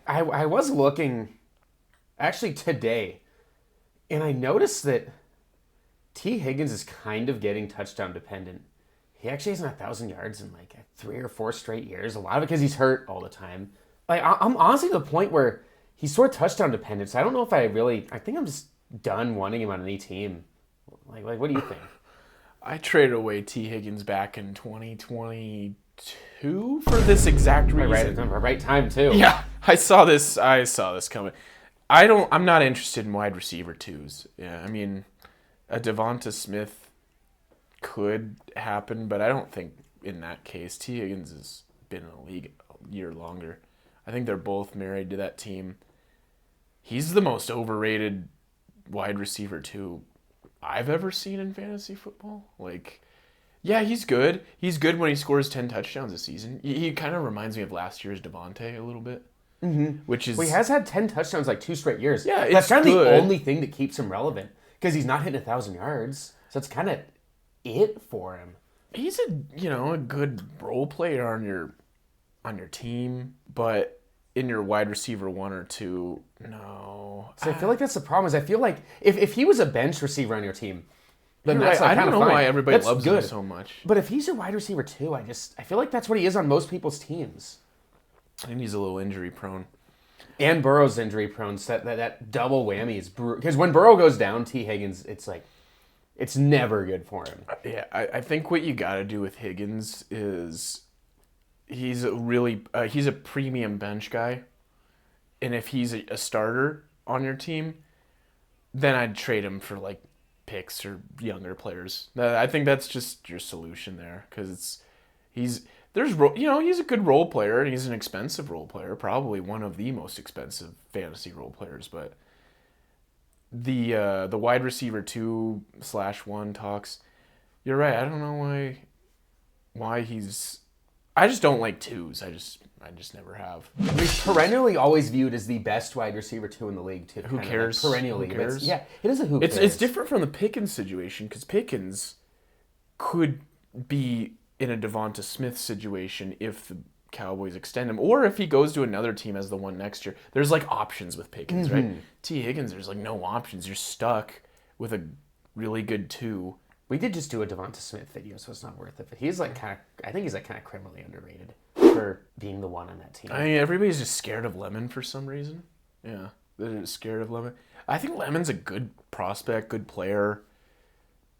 I was looking actually today, and I noticed that Tee Higgins is kind of getting touchdown dependent. He actually hasn't 1,000 yards in like 3 or 4 straight years. A lot of it because he's hurt all the time. Like I'm honestly to the point where he's sort of touchdown dependent. So I don't know if I think I'm just done wanting him on any team. Like what do you think? I traded away Tee Higgins back in 2022 for this exact reason. Right time too. Yeah, I saw this coming. I'm not interested in wide receiver twos. Yeah, I mean, a DeVonta Smith could happen, but I don't think in that case. Tee Higgins has been in the league a year longer. I think they're both married to that team. He's the most overrated wide receiver two I've ever seen in fantasy football. Like, yeah, he's good. He's good when he scores 10 touchdowns a season. He kind of reminds me of last year's DeVonta a little bit. Mm-hmm. Which is... Well, he has had 10 touchdowns like 2 straight years. Yeah, that's kind of good. the only thing that keeps him relevant because he's not hitting 1,000 yards. So it's kind of it for him. He's a good role player on your team, but in your wide receiver 1 or 2, no. So I feel like that's the problem. Is I feel like if he was a bench receiver on your team, then that's right. like I don't know fine. why everybody that's loves good. him so much. But if he's your wide receiver 2, I feel like that's what he is on most people's teams. I think he's a little injury prone. And Burrow's injury prone. So that double whammy is brutal. Because when Burrow goes down, Tee Higgins, it's like, it's never good for him. Yeah, I think what you got to do with Higgins is he's a premium bench guy. And if he's a starter on your team, then I'd trade him for like picks or younger players. I think that's just your solution there because he's a good role player and he's an expensive role player, probably one of the most expensive fantasy role players. But the wide receiver 2/1 talks, you're right. I don't know why he's. I just don't like twos. I just never have. He's perennially always viewed as the best wide receiver 2 in the league, too. Who cares? Like perennially. Who cares? Yeah, it is a who cares. It's different from the Pickens situation because Pickens could be in a DeVonta Smith situation if the Cowboys extend him, or if he goes to another team as the one next year. There's like options with Pickens, right? Tee Higgins, there's like no options. You're stuck with a really good 2. We did just do a DeVonta Smith video, so it's not worth it. But he's like I think he's like kind of criminally underrated for being the one on that team. I mean, everybody's just scared of Lemon for some reason. Yeah, they're just scared of Lemon. I think Lemon's a good prospect, good player.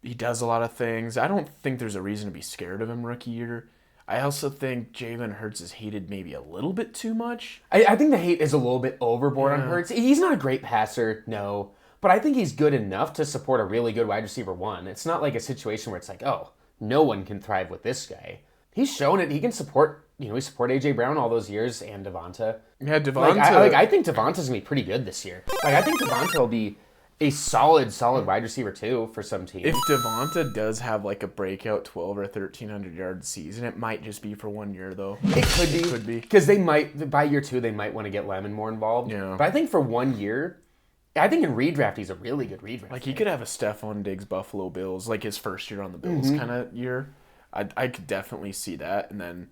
He does a lot of things. I don't think there's a reason to be scared of him rookie year. I also think Jalen Hurts is hated maybe a little bit too much. I think the hate is a little bit overboard on Hurts. He's not a great passer, no. But I think he's good enough to support a really good wide receiver 1. It's not like a situation where it's like, oh, no one can thrive with this guy. He's shown it. He can support, he suport A.J. Brown all those years and DeVonta. Yeah, DeVonta. I think DeVonta's going to be pretty good this year. I think DeVonta will be a solid wide receiver 2 for some teams. If DeVonta does have like a breakout 12 or 1,300 yard season, it might just be for 1 year though. It could be. Because they might, by year 2, they might want to get Lemon more involved. Yeah. But I think for 1 year, I think in redraft, he's a really good redraft. Like, he could have a Stephon Diggs Buffalo Bills, like his first year on the Bills kind of year. I could definitely see that, and then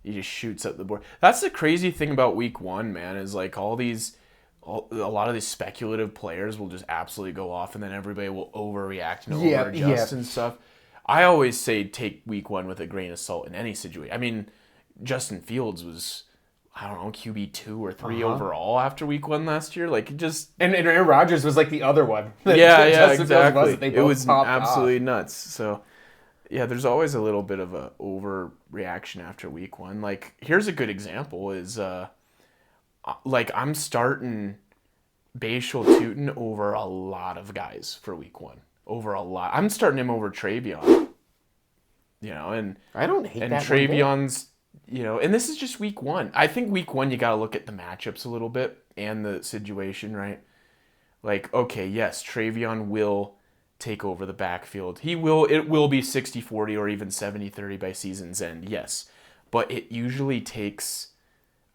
he just shoots up the board. That's the crazy thing about week 1, man, is like a lot of these speculative players will just absolutely go off, and then everybody will overreact and overadjust and stuff. I always say take week 1 with a grain of salt in any situation. I mean, Justin Fields was, I don't know, QB 2 or 3 overall after week 1 last year. Like, it just... And Aaron Rodgers was like the other one. Yeah, exactly. It was absolutely nuts. So, yeah, there's always a little bit of a overreaction after week 1. Like, here's a good example is, I'm starting Bachel Tooting over a lot of guys for week 1. Over a lot. I'm starting him over Traevion. And I don't hate and that. And Traevion's... and this is just week 1. I think week 1 you got to look at the matchups a little bit and the situation, right? Like, okay, yes, Traevion will take over the backfield. It will be 60-40 or even 70-30 by season's end, yes. But it usually takes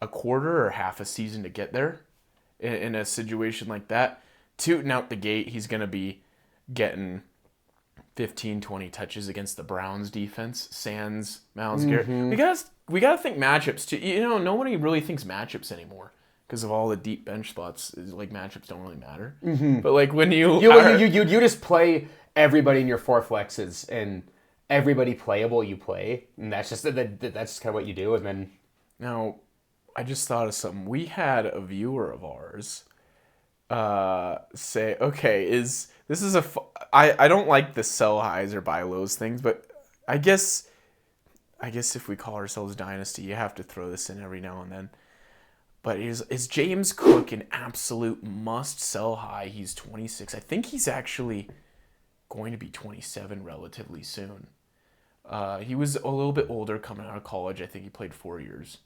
a quarter or half a season to get there in a situation like that. Tooting out the gate, he's going to be getting 15, 20 touches against the Browns defense, sans Myles Garrett. We gotta think matchups too. Nobody really thinks matchups anymore because of all the deep bench spots. Like matchups don't really matter. But like when you just play everybody in your 4 flexes and everybody playable you play, and that's just that's kind of what you do. And then now, I just thought of something. We had a viewer of ours say, okay, I don't like the sell highs or buy lows things, but I guess if we call ourselves Dynasty, you have to throw this in every now and then. But is James Cook an absolute must sell high? He's 26. I think he's actually going to be 27 relatively soon. He was a little bit older coming out of college. I think he played 4 years.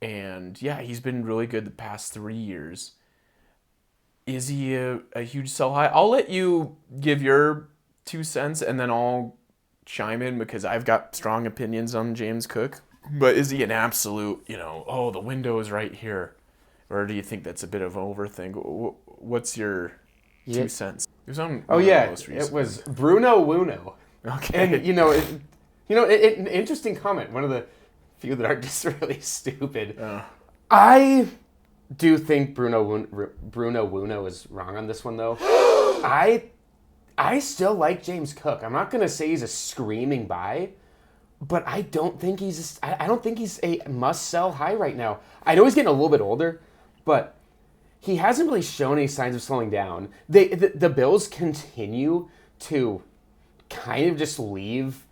And yeah, he's been really good the past 3 years. Is he a huge sell high? I'll let you give your 2 cents and then I'll chime in because I've got strong opinions on James Cook. But is he an absolute, the window is right here? Or do you think that's a bit of an overthink? What's your 2 cents? It was on it was Bruno Wuno. Okay. And, an interesting comment. One of the few that aren't just really stupid. I do think Bruno Wuno is wrong on this one, though. I still like James Cook. I'm not going to say he's a screaming buy, but I don't think he's a must-sell high right now. I know he's getting a little bit older, but he hasn't really shown any signs of slowing down. The Bills continue to kind of just leave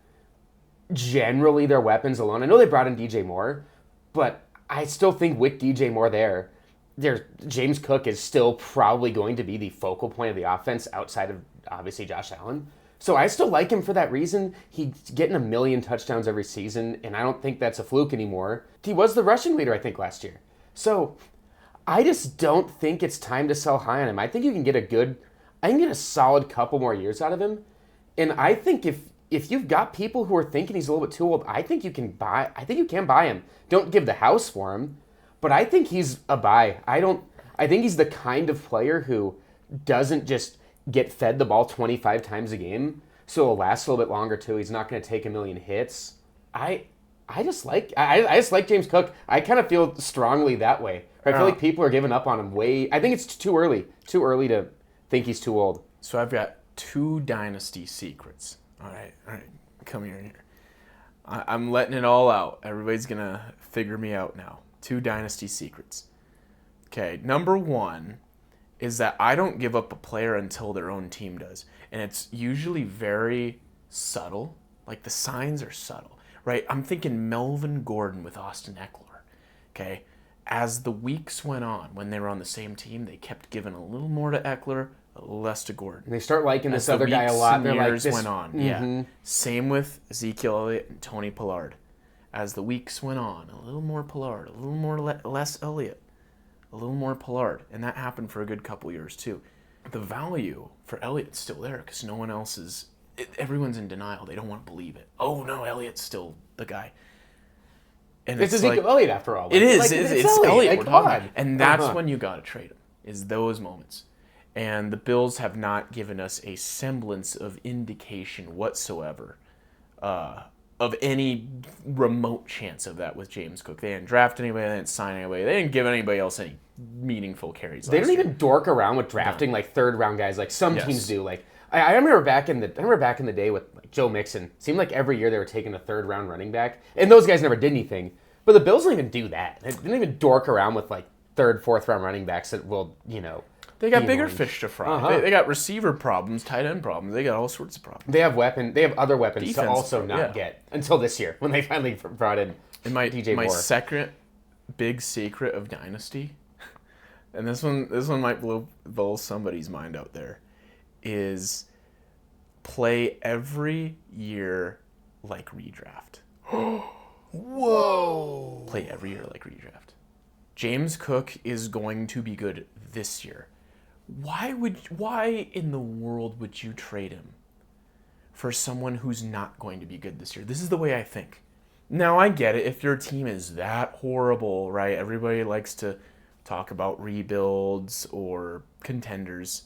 generally their weapons alone. I know they brought in DJ Moore, but I still think with DJ Moore there, James Cook is still probably going to be the focal point of the offense outside of, obviously, Josh Allen. So I still like him for that reason. He's getting 1 million touchdowns every season, and I don't think that's a fluke anymore. He was the rushing leader, I think, last year. So I just don't think it's time to sell high on him. I think you can get a solid couple more years out of him. And I think if you've got people who are thinking he's a little bit too old, I think you can buy him. Don't give the house for him, but I think he's a buy. I think he's the kind of player who doesn't just get fed the ball 25 times a game, so it'll last a little bit longer too. He's not going to take 1 million hits. I just like James Cook. I kind of feel strongly that way. I feel like people are giving up on him I think it's too early to think he's too old. So I've got 2 dynasty secrets. All right, come here. I'm letting it all out. Everybody's going to figure me out now. 2 dynasty secrets. Okay, number 1 is that I don't give up a player until their own team does. And it's usually very subtle. Like the signs are subtle, right? I'm thinking Melvin Gordon with Austin Eckler, okay? As the weeks went on, when they were on the same team, they kept giving a little more to Eckler, a little less to Gordon. And they start liking this other guy a lot. They're years went on, yeah. Same with Ezekiel Elliott and Tony Pollard. As the weeks went on, a little more Pollard, a little more less Elliott, a little more Pollard. And that happened for a good couple years, too. The value for Elliott's still there because no one else is... everyone's in denial. They don't want to believe it. Oh, no, Elliott's still the guy. And it's Ezekiel Elliott, after all. It is. It's Elliott we're talking about. And that's when you got to trade him, is those moments. And the Bills have not given us a semblance of indication whatsoever of any remote chance of that with James Cook. They didn't draft anybody. They didn't sign anybody. They didn't give anybody else any meaningful carries. They don't even dork around with drafting like third-round guys like some teams do. Like I remember back in the day with like Joe Mixon. It seemed like every year they were taking a third-round running back, and those guys never did anything. But the Bills don't even do that. They didn't even dork around with like third, fourth-round running backs that will, They got bigger fish to fry. They got receiver problems, tight end problems. They got all sorts of problems. They have other weapons to also not get until this year when they finally brought in DJ Moore. My second big secret of Dynasty, and this one might blow somebody's mind out there, is play every year like redraft. Whoa! Play every year like redraft. James Cook is going to be good this year. Why in the world would you trade him for someone who's not going to be good this year? This is the way I think. Now, I get it. If your team is that horrible, right? Everybody likes to talk about rebuilds or contenders.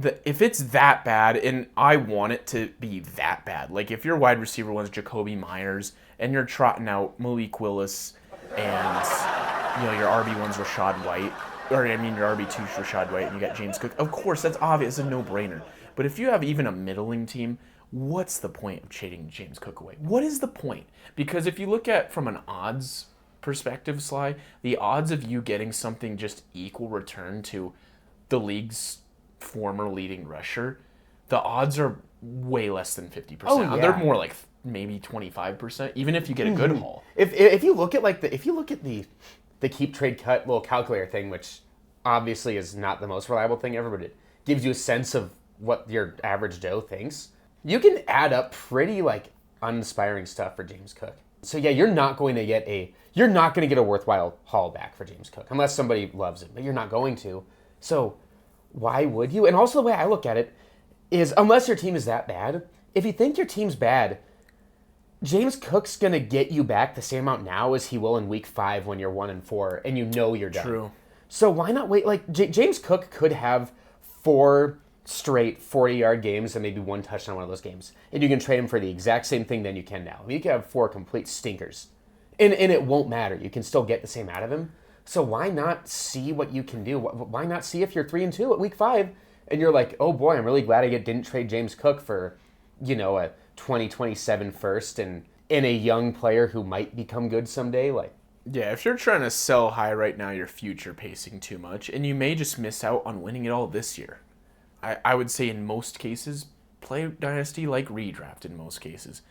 if it's that bad, and I want it to be that bad, like if your wide receiver one's Jacoby Myers and you're trotting out Malik Willis and your RB1's Rashad White, your RB2's Rashad White, and you got James Cook, of course, that's obvious, it's a no-brainer. But if you have even a middling team, what's the point of trading James Cook away? What is the point? Because if you look at from an odds perspective, Sly, the odds of you getting something just equal return to the league's former leading rusher, the odds are way less than 50%. Oh, yeah. They're more like maybe 25%, even if you get a good haul. If you look at the keep trade cut little calculator thing, which obviously is not the most reliable thing ever, but it gives you a sense of what your average Joe thinks, you can add up pretty uninspiring stuff for James Cook. So yeah, you're not going to get a worthwhile haul back for James Cook unless somebody loves it, but you're not going to. So why would you? And also the way I look at it is, unless your team is that bad, if you think your team's bad, James Cook's going to get you back the same amount now as he will in week 5 when you're 1-4 and you know you're done. True. So why not wait? James Cook could have 4 straight 40-yard games and maybe 1 touchdown in one of those games. And you can trade him for the exact same thing than you can now. You can have 4 complete stinkers. And it won't matter. You can still get the same out of him. So why not see what you can do? Why not see if you're 3-2 at week 5 and you're like, oh boy, I'm really glad I didn't trade James Cook for, a 2027 first and a young player who might become good someday. Yeah, if you're trying to sell high right now, you're future pacing too much, and you may just miss out on winning it all this year. I would say in most cases, play Dynasty like redraft in most cases.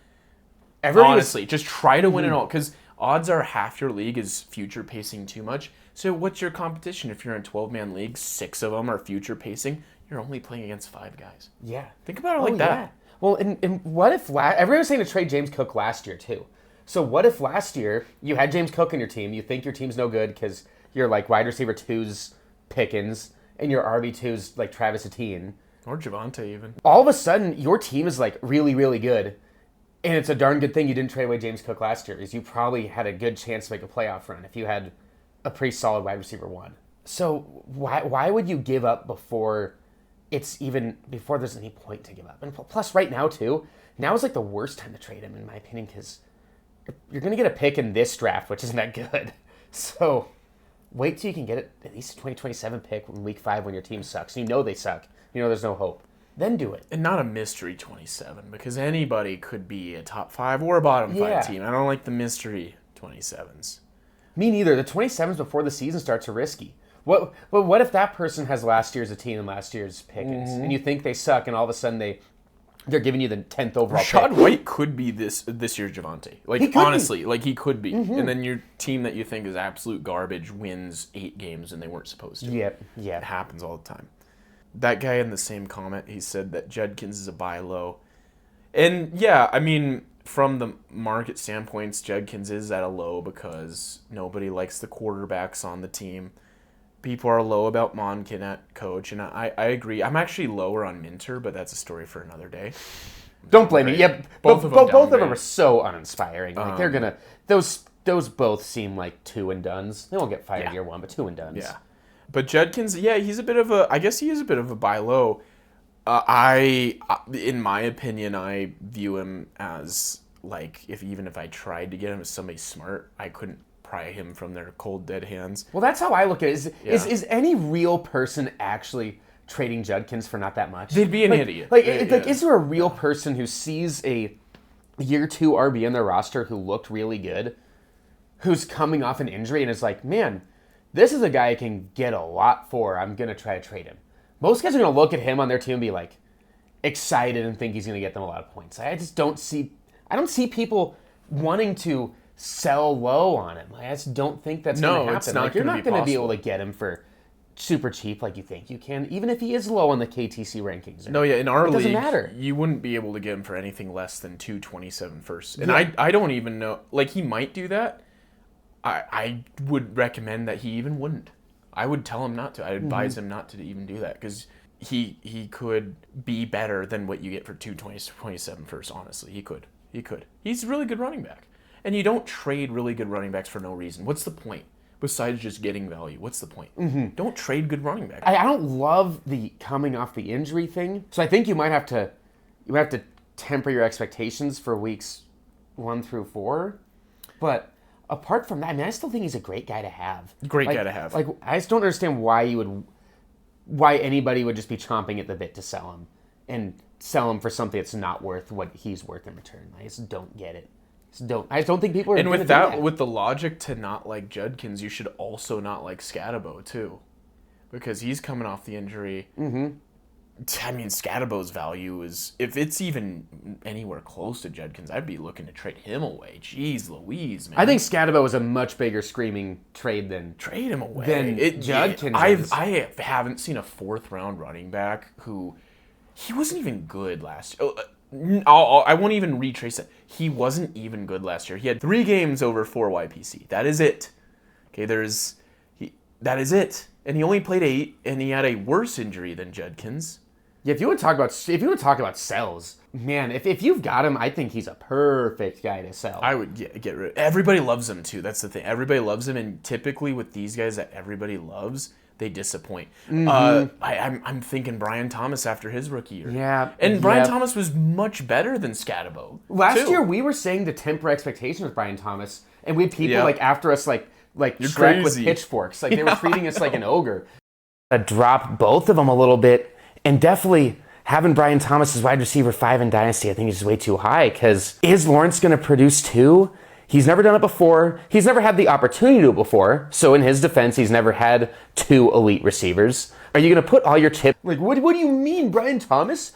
Honestly, just try to win it all, because odds are half your league is future pacing too much. So what's your competition? If you're in 12-man leagues, 6 of them are future pacing, you're only playing against 5 guys. Yeah. Think about it like that. Yeah. Well, and what if everyone was saying to trade James Cook last year too? So what if last year you had James Cook on your team, you think your team's no good because you're wide receiver 2's Pickens and your RB2's Travis Etienne. Or Javonte even. All of a sudden, your team is really, really good. And it's a darn good thing you didn't trade away James Cook last year, because you probably had a good chance to make a playoff run if you had a pretty solid wide receiver 1. So why would you give up before there's any point to give up? And plus right now too, now is the worst time to trade him in my opinion, because you're going to get a pick in this draft, which isn't that good. So wait till you can get it, at least a 2027 pick in week 5 when your team sucks. You know they suck. You know there's no hope. Then do it. And not a mystery 27, because anybody could be a top 5 or a bottom 5 team. I don't like the mystery 27s. Me neither. The 27s before the season starts are risky. What if that person has last year's Etienne and last year's Pickens, and you think they suck, and all of a sudden they're giving you the 10th overall Rashad pick? White could be this year's Javonte. Honestly, he could be. And then your team that you think is absolute garbage wins 8 games and they weren't supposed to. Yep. It happens all the time. That guy in the same comment, he said that Judkins is a buy low. And yeah, from the market standpoints, Judkins is at a low because nobody likes the quarterbacks on the team. People are low about Monken at coach, and I agree. I'm actually lower on Minter, but that's a story for another day. Don't blame me. Yep, both of them are so uninspiring. They're gonna those both seem like 2 and dones. They won't get fired year 1, but 2 and dones. Yeah, but Judkins, he's a bit of a. I guess he is a bit of a buy low. In my opinion, I view him as even if I tried to get him as somebody smart, I couldn't pry him from their cold dead hands. Well, that's how I look at it. Is any real person actually trading Judkins for not that much? They'd be an idiot. Is there a real person who sees a year 2 RB in their roster who looked really good, who's coming off an injury and is like, man, this is a guy I can get a lot for. I'm going to try to trade him. Most guys are going to look at him on their team and be excited and think he's going to get them a lot of points. I don't see people wanting to sell low on him. I just don't think that's going to happen. It's not you're not going to be able to get him for super cheap like you think you can, even if he is low on the KTC rankings. In our league, doesn't matter. You wouldn't be able to get him for anything less than 227 first. And I don't even know. He might do that. I would recommend that he even wouldn't. I would tell him not to. I advise him not to even do that, because he could be better than what you get for 227 first, honestly. He could. He's a really good running back. And you don't trade really good running backs for no reason. What's the point? besides just getting value. What's the point? Don't trade good running back. I don't love the coming off the injury thing. So I think you might have to temper your expectations for weeks 1 through 4. But apart from that, I mean, I still think he's a great guy to have. Great guy to have. Like, I just don't understand why anybody would just be chomping at the bit to sell him and sell him for something that's not worth what he's worth in return. I just don't get it. I just don't think people are. And with that, with the logic to not like Judkins, you should also not like Skattebo too, because he's coming off the injury. I mean, Skattebo's value is, if it's even anywhere close to Judkins, I'd be looking to trade him away. Jeez Louise, man. I think Skattebo was a much bigger screaming trade than trade him away. Than Judkins. I haven't seen a 4th round running back who he wasn't even good last year. I won't even retrace it. He wasn't even good last year. He had 3 games over 4 YPC. That is it. Okay, that is it. And he only played 8, and he had a worse injury than Judkins. Yeah, if you want to talk about sells, man, if you've got him, I think he's a perfect guy to sell. I would get rid of. Everybody loves him too. That's the thing. Everybody loves him, and typically with these guys that everybody loves, they disappoint. I'm thinking Brian Thomas after his rookie year. Yeah, and Brian Thomas was much better than Skattebo. Last year we were saying to temper expectations with Brian Thomas, and we had people after us like You're Shrek crazy. with pitchforks, like they were treating us like an ogre. Drop both of them a little bit. And definitely having Brian Thomas as wide receiver 5 in Dynasty, I think is way too high, because is Lawrence going to produce 2? He's never done it before. He's never had the opportunity to do it before. So in his defense, he's never had 2 elite receivers. Are you going to put all your chips? Like, what do you mean, Brian Thomas?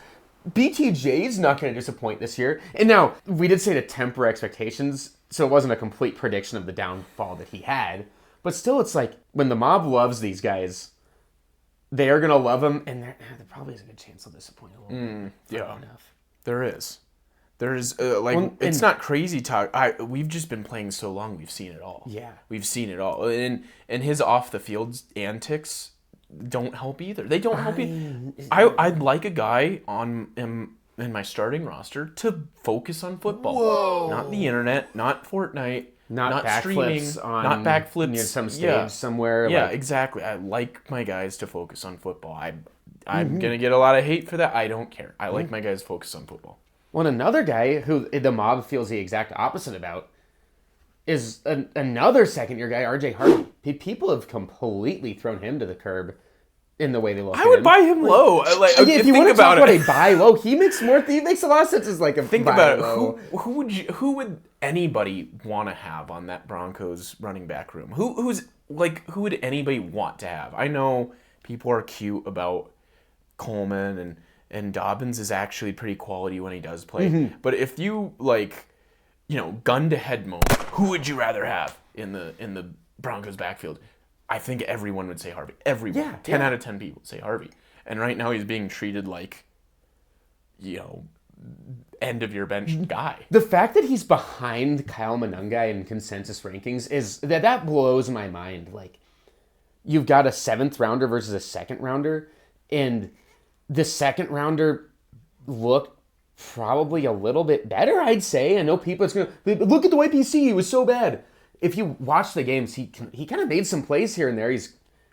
BTJ's not going to disappoint this year. And now, we did say to temper expectations, so it wasn't a complete prediction of the downfall that he had. But still, it's like, when the mob loves these guys, they are going to love him, and there probably is a good chance they'll disappoint a little bit. Yeah, there is. It's not crazy talk. We've just been playing so long, we've seen it all. Yeah. We've seen it all. And his off-the-field antics don't help either. They don't help either. I'd like a guy in my starting roster to focus on football. Whoa. Not the internet, not Fortnite. Not streaming, not backflips near some stage somewhere. Yeah, exactly. I like my guys to focus on football. I'm gonna get a lot of hate for that. I don't care. I like my guys to focus on football. Well, another guy who the mob feels the exact opposite about is another second-year guy, RJ Harvey. People have completely thrown him to the curb in the way they look. I would buy him low. If you want to talk about a buy low, he makes a lot of sense as like a think buy about low. it. Who would anybody want to have on that Broncos running back room? Who would anybody want to have? I know people are cute about Coleman and Dobbins is actually pretty quality when he does play. But if you gun to head mode, who would you rather have in the Broncos backfield? I think everyone would say Harvey. Everyone. Yeah, 10 out of 10 people say Harvey. And right now he's being treated like, end of your bench guy. The fact that he's behind Kyle Monangai in consensus rankings is that blows my mind. Like, you've got a 7th rounder versus a 2nd rounder, and the 2nd rounder looked probably a little bit better, I'd say. I know people, it's going to look at the YPC, he was so bad. If you watch the games, he kind of made some plays here and there.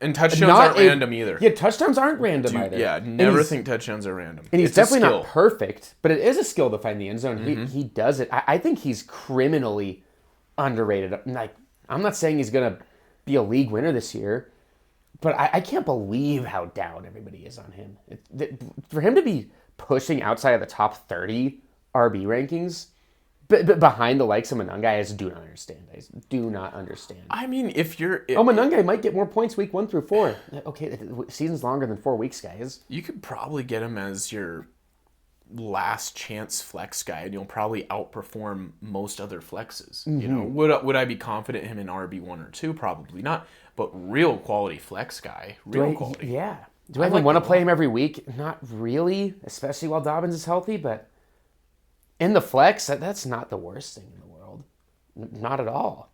And touchdowns aren't random either. Yeah, touchdowns aren't random either. Yeah, never think touchdowns are random. And he's definitely not perfect, but it is a skill to find the end zone. He does it. I think he's criminally underrated. Like, I'm not saying he's going to be a league winner this year, but I can't believe how down everybody is on him. For him to be pushing outside of the top 30 RB rankings, but behind the likes of Monangai, I just do not understand. I mean, if you're... Monangai might get more points week 1 through 4. Okay, the season's longer than 4 weeks, guys. You could probably get him as your last chance flex guy, and you'll probably outperform most other flexes. Would I be confident in him in RB1 or 2? Probably not. But real quality flex guy. Quality. Yeah. Do I even want to play him every week? Not really, especially while Dobbins is healthy, but... in the flex, that's not the worst thing in the world. Not at all.